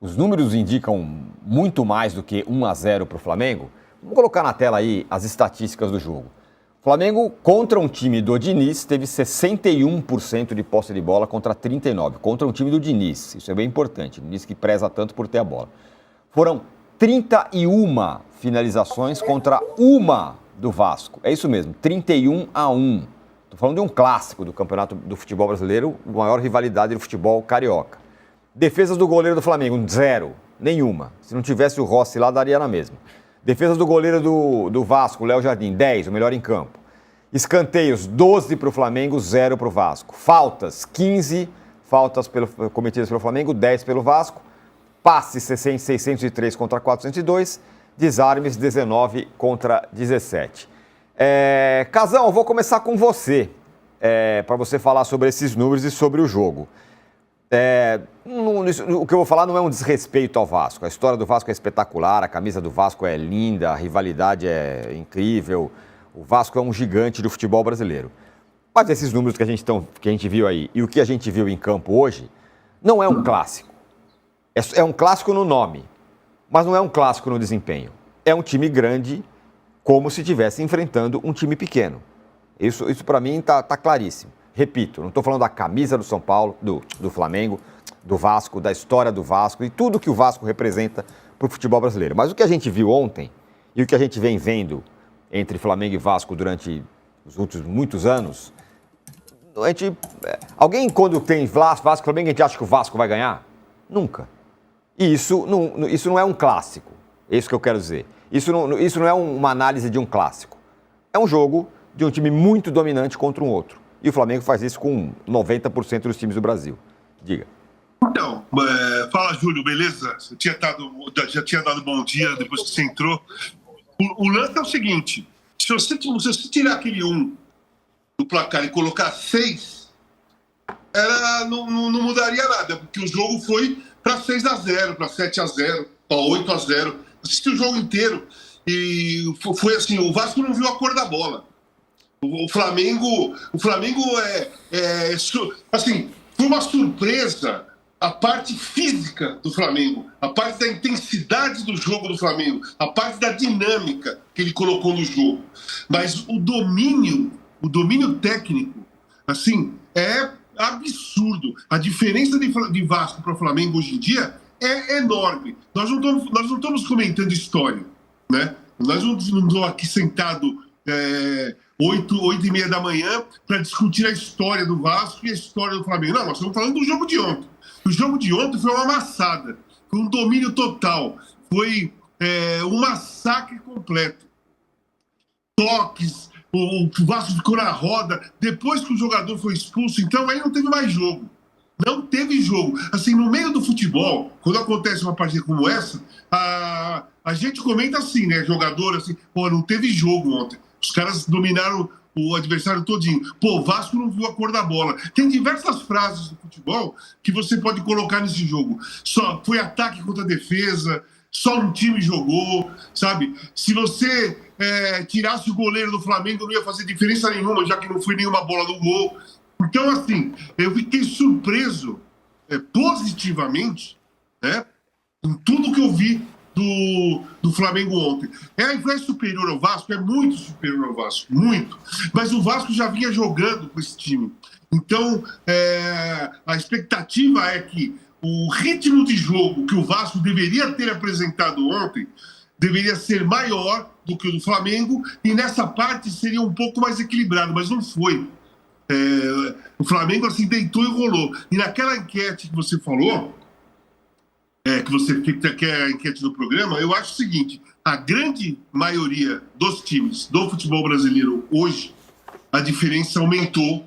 os números indicam muito mais do que 1-0 para o Flamengo. Vamos colocar na tela aí as estatísticas do jogo. O Flamengo, contra um time do Diniz, teve 61% de posse de bola contra 39%. Contra um time do Diniz. Isso é bem importante. O Diniz que preza tanto por ter a bola. Foram 31 finalizações contra uma do Vasco. É isso mesmo, 31-1. Estou falando de um clássico do campeonato do futebol brasileiro, a maior rivalidade do futebol carioca. Defesas do goleiro do Flamengo, 0, nenhuma. Se não tivesse o Rossi lá, daria na mesma. Defesas do goleiro do Vasco, Léo Jardim, 10, o melhor em campo. Escanteios, 12 para o Flamengo, 0 para o Vasco. Faltas, 15 faltas cometidas pelo Flamengo, 10 pelo Vasco. Passes, 603 contra 402. Desarmes, 19 contra 17. Casão, eu vou começar com você, para você falar sobre esses números e sobre o jogo. O que eu vou falar não é um desrespeito ao Vasco. A história do Vasco é espetacular, a camisa do Vasco é linda, a rivalidade é incrível. O Vasco é um gigante do futebol brasileiro. Mas esses números que a gente viu aí e o que a gente viu em campo hoje não é um clássico. É um clássico no nome, mas não é um clássico no desempenho. É um time grande como se estivesse enfrentando um time pequeno. Isso para mim tá claríssimo. Repito, não estou falando da camisa do São Paulo, do Flamengo, do Vasco, da história do Vasco e tudo que o Vasco representa para o futebol brasileiro. Mas o que a gente viu ontem e o que a gente vem vendo entre Flamengo e Vasco durante os últimos muitos anos, alguém quando tem Vasco e Flamengo, a gente acha que o Vasco vai ganhar? Nunca. E isso não é um clássico, é isso que eu quero dizer. Isso não é uma análise de um clássico. É um jogo de um time muito dominante contra um outro. E o Flamengo faz isso com 90% dos times do Brasil. Diga. Então, fala, Júlio, beleza? Já tinha dado bom dia depois que você entrou. O lance é o seguinte, se você tirar aquele 1 do placar e colocar 6, não mudaria nada, porque o jogo foi para 6-0, para 7-0, para 8-0. Assisti o jogo inteiro e foi assim, o Vasco não viu a cor da bola. O Flamengo assim, foi uma surpresa a parte física do Flamengo, a parte da intensidade do jogo do Flamengo, a parte da dinâmica que ele colocou no jogo. Mas o domínio técnico, assim, é absurdo. A diferença de Vasco para o Flamengo hoje em dia é enorme. Nós não estamos comentando história, né? Nós não estamos aqui sentados 8h30 da manhã para discutir a história do Vasco e a história do Flamengo. Não, nós estamos falando do jogo de ontem. O jogo de ontem foi uma amassada, foi um domínio total, foi um massacre completo. Toques, o Vasco ficou na roda, depois que o jogador foi expulso, então aí não teve mais jogo. Não teve jogo. Assim, no meio do futebol, quando acontece uma partida como essa, a gente comenta assim, né? Jogador assim, não teve jogo ontem. Os caras dominaram o adversário todinho. O Vasco não viu a cor da bola. Tem diversas frases do futebol que você pode colocar nesse jogo. Só foi ataque contra defesa, só um time jogou, sabe? Se você tirasse o goleiro do Flamengo, não ia fazer diferença nenhuma, já que não foi nenhuma bola no gol. Então, assim, eu fiquei surpreso positivamente, né, em tudo que eu vi do Flamengo ontem. A influência superior ao Vasco, é muito superior ao Vasco, muito. Mas o Vasco já vinha jogando com esse time. Então, a expectativa é que o ritmo de jogo que o Vasco deveria ter apresentado ontem deveria ser maior do que o do Flamengo e nessa parte seria um pouco mais equilibrado, mas não foi. O Flamengo assim deitou e rolou. E naquela enquete que você falou, que é a enquete do programa, eu acho o seguinte: a grande maioria dos times do futebol brasileiro hoje, a diferença aumentou.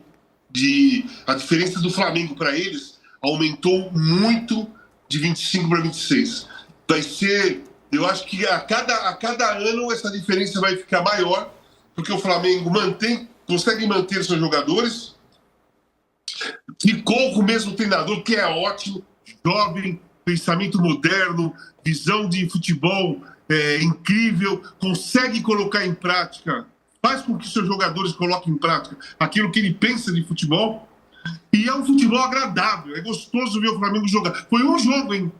A diferença do Flamengo para eles aumentou muito de 25 para 26. Vai ser, eu acho que a cada ano essa diferença vai ficar maior, porque o Flamengo consegue manter seus jogadores, ficou com o mesmo treinador, que é ótimo, jovem, pensamento moderno, visão de futebol incrível, consegue colocar em prática, faz com que seus jogadores coloquem em prática aquilo que ele pensa de futebol, e é um futebol agradável, é gostoso ver o Flamengo jogar. Foi um jogo, hein?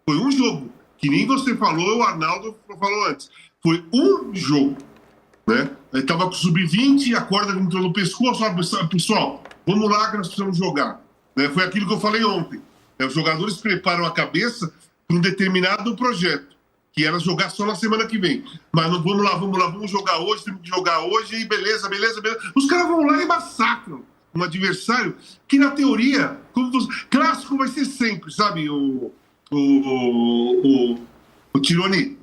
Foi um jogo. Que nem você falou, o Arnaldo falou antes. Foi um jogo. Né? Ele estava com o sub-20, a corda entrou no pescoço. Pessoal, vamos lá que nós precisamos jogar. Né? Foi aquilo que eu falei ontem. Né? Os jogadores preparam a cabeça para um determinado projeto, que era jogar só na semana que vem. Mas não, vamos lá, vamos jogar hoje, temos que jogar hoje, e beleza. Os caras vão lá e massacram um adversário que, na teoria, clássico vai ser sempre, sabe, o Tironi?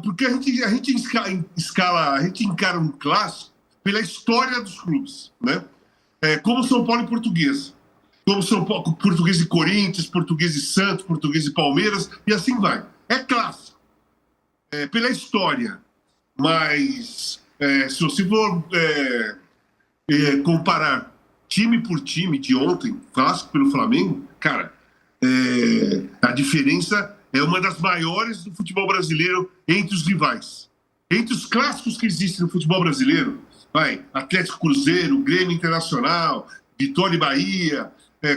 Porque a gente encara um clássico pela história dos clubes, né? Como São Paulo e Portuguesa, como São Paulo, Portuguesa e Corinthians, Portuguesa e Santos, Portuguesa e Palmeiras, e assim vai. É clássico, pela história, mas se você for comparar time por time de ontem, clássico pelo Flamengo, cara, a diferença é uma das maiores do futebol brasileiro entre os rivais. Entre os clássicos que existem no futebol brasileiro, Atlético Cruzeiro, Grêmio Internacional, Vitória e Bahia,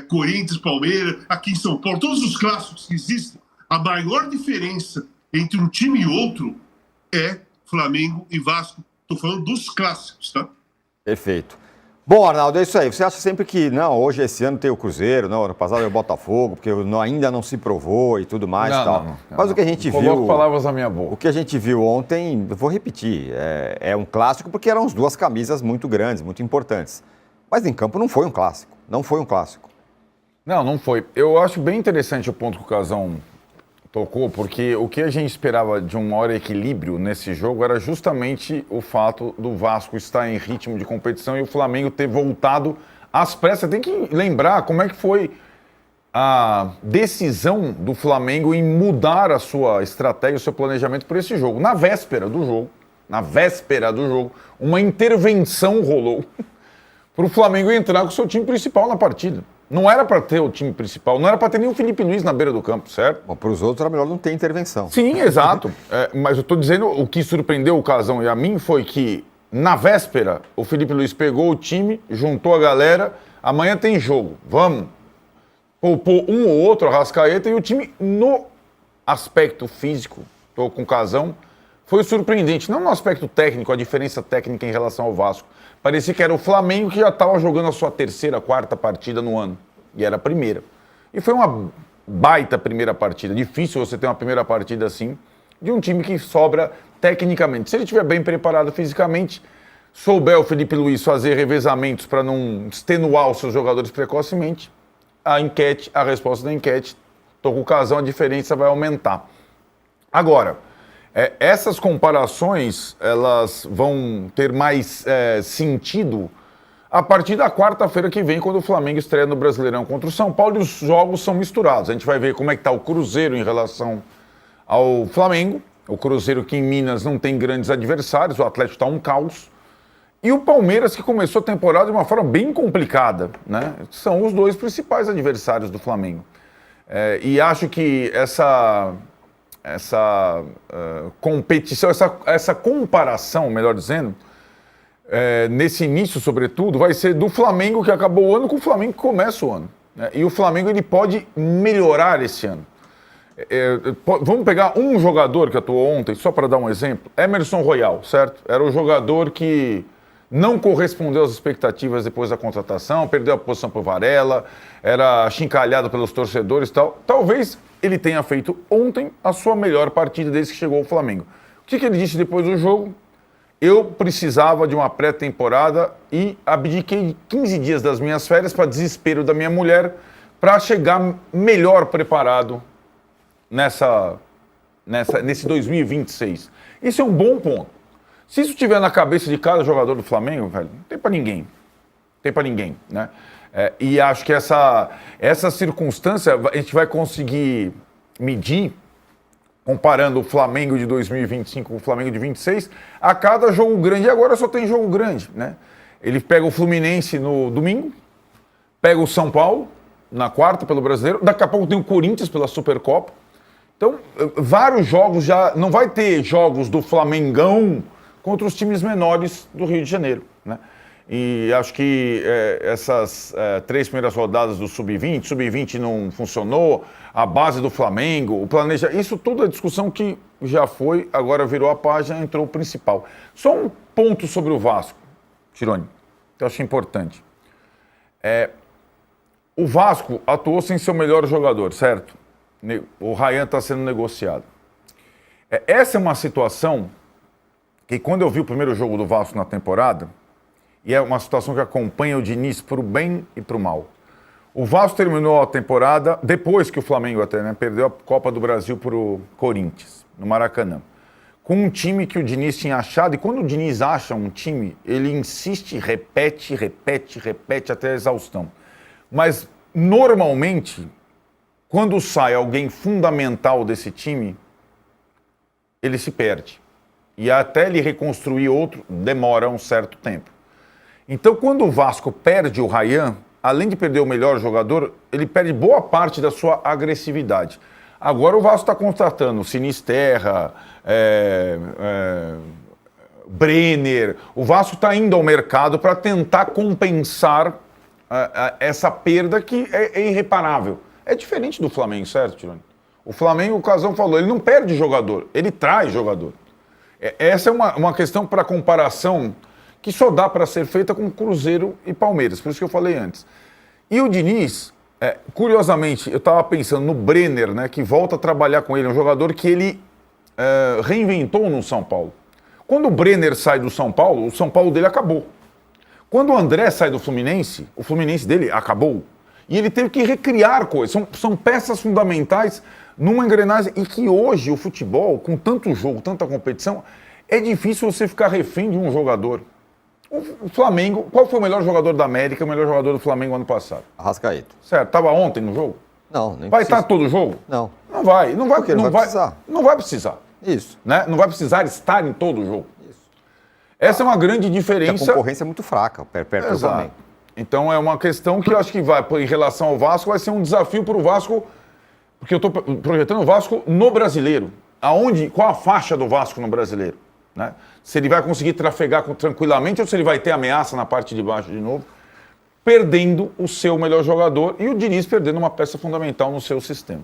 Corinthians, Palmeiras, aqui em São Paulo, todos os clássicos que existem, a maior diferença entre um time e outro é Flamengo e Vasco. Estou falando dos clássicos, tá? Perfeito. Bom, Arnaldo, é isso aí. Você acha sempre que, não, hoje, esse ano tem o Cruzeiro, não, ano passado é o Botafogo, porque ainda não se provou e tudo mais e tal. Mas o que a gente viu... Coloco palavras na minha boca. O que a gente viu ontem, eu vou repetir, é um clássico porque eram as duas camisas muito grandes, muito importantes. Mas em campo não foi um clássico. Não foi um clássico. Não foi. Eu acho bem interessante o ponto que o Casão tocou, porque o que a gente esperava de um maior equilíbrio nesse jogo era justamente o fato do Vasco estar em ritmo de competição e o Flamengo ter voltado às pressas. Tem que lembrar como é que foi a decisão do Flamengo em mudar a sua estratégia, o seu planejamento para esse jogo. Na véspera do jogo, uma intervenção rolou para o Flamengo entrar com o seu time principal na partida. Não era para ter o time principal, não era para ter nem o Felipe Luiz na beira do campo, certo? Bom, para os outros era melhor não ter intervenção. Sim, exato. Mas eu estou dizendo, o que surpreendeu o Casão e a mim foi que, na véspera, o Felipe Luiz pegou o time, juntou a galera, amanhã tem jogo, vamos. Poupou um ou outro, Arrascaeta, e o time, no aspecto físico, estou com o Casão, foi surpreendente. Não no aspecto técnico, a diferença técnica em relação ao Vasco. Parecia que era o Flamengo que já estava jogando a sua terceira, quarta partida no ano. E era a primeira. E foi uma baita primeira partida. Difícil você ter uma primeira partida assim, de um time que sobra tecnicamente. Se ele estiver bem preparado fisicamente, souber o Felipe Luiz fazer revezamentos para não extenuar os seus jogadores precocemente, a resposta da enquete, estou com o Casão, a diferença vai aumentar. Agora, essas comparações, elas vão ter mais sentido a partir da quarta-feira que vem, quando o Flamengo estreia no Brasileirão contra o São Paulo, e os jogos são misturados. A gente vai ver como é que está o Cruzeiro em relação ao Flamengo. O Cruzeiro que em Minas não tem grandes adversários, o Atlético está um caos. E o Palmeiras, que começou a temporada de uma forma bem complicada, né? São os dois principais adversários do Flamengo. E acho que essa competição, essa comparação, melhor dizendo, nesse início, sobretudo, vai ser do Flamengo que acabou o ano com o Flamengo que começa o ano. Né? E o Flamengo ele pode melhorar esse ano. Vamos pegar um jogador que atuou ontem, só para dar um exemplo. Emerson Royal, certo? Era o jogador que não correspondeu às expectativas depois da contratação, perdeu a posição para o Varela, era achincalhado pelos torcedores e tal. Talvez ele tenha feito ontem a sua melhor partida desde que chegou ao Flamengo. O que ele disse depois do jogo? Eu precisava de uma pré-temporada e abdiquei de 15 dias das minhas férias para desespero da minha mulher para chegar melhor preparado nesse 2026. Isso é um bom ponto. Se isso estiver na cabeça de cada jogador do Flamengo, velho, não tem para ninguém. Não tem para ninguém, né? E acho que essa circunstância a gente vai conseguir medir, comparando o Flamengo de 2025 com o Flamengo de 26, a cada jogo grande. E agora só tem jogo grande, né? Ele pega o Fluminense no domingo, pega o São Paulo na quarta pelo Brasileiro, daqui a pouco tem o Corinthians pela Supercopa. Então, vários jogos já... Não vai ter jogos do Flamengão contra os times menores do Rio de Janeiro, né? E acho que essas 3 primeiras rodadas do Sub-20 não funcionou, a base do Flamengo, o planejamento, isso tudo é discussão que já foi, agora virou a página, entrou o principal. Só um ponto sobre o Vasco, Tironi, que eu acho importante. O Vasco atuou sem seu melhor jogador, certo? O Ryan está sendo negociado. Essa é uma situação que, quando eu vi o primeiro jogo do Vasco na temporada, e é uma situação que acompanha o Diniz para o bem e para o mal. O Vasco terminou a temporada, depois que o Flamengo até perdeu a Copa do Brasil para o Corinthians, no Maracanã, com um time que o Diniz tinha achado, e quando o Diniz acha um time, ele insiste, repete até a exaustão. Mas, normalmente, quando sai alguém fundamental desse time, ele se perde. E até ele reconstruir outro, demora um certo tempo. Então, quando o Vasco perde o Ryan, além de perder o melhor jogador, ele perde boa parte da sua agressividade. Agora o Vasco está contratando Sinisterra, Brenner. O Vasco está indo ao mercado para tentar compensar essa perda que é irreparável. É diferente do Flamengo, certo, Tironi? O Flamengo, o Casão falou, ele não perde jogador, ele traz jogador. Essa é uma questão para comparação que só dá para ser feita com Cruzeiro e Palmeiras, por isso que eu falei antes. E o Diniz, curiosamente, eu estava pensando no Brenner, né, que volta a trabalhar com ele, um jogador que ele reinventou no São Paulo. Quando o Brenner sai do São Paulo, o São Paulo dele acabou. Quando o André sai do Fluminense, o Fluminense dele acabou. E ele teve que recriar coisas, são peças fundamentais numa engrenagem, e que hoje o futebol, com tanto jogo, tanta competição, é difícil você ficar refém de um jogador. O Flamengo, qual foi o melhor jogador da América, o melhor jogador do Flamengo ano passado? Arrascaeta. Certo, estava ontem no jogo? Não, nem vai precisa. estar todo o jogo? Não. Não vai, não vai, Porque não vai precisar. Não vai precisar. Isso. Né? Não vai precisar estar em todo o jogo. Isso. Essa é uma grande diferença. Porque a concorrência é muito fraca perto do Flamengo. Então é uma questão que eu acho que vai, em relação ao Vasco, vai ser um desafio para o Vasco, porque eu estou projetando o Vasco no Brasileiro. Qual a faixa do Vasco no Brasileiro? Né? Se ele vai conseguir trafegar tranquilamente ou se ele vai ter ameaça na parte de baixo de novo, perdendo o seu melhor jogador e o Diniz perdendo uma peça fundamental no seu sistema.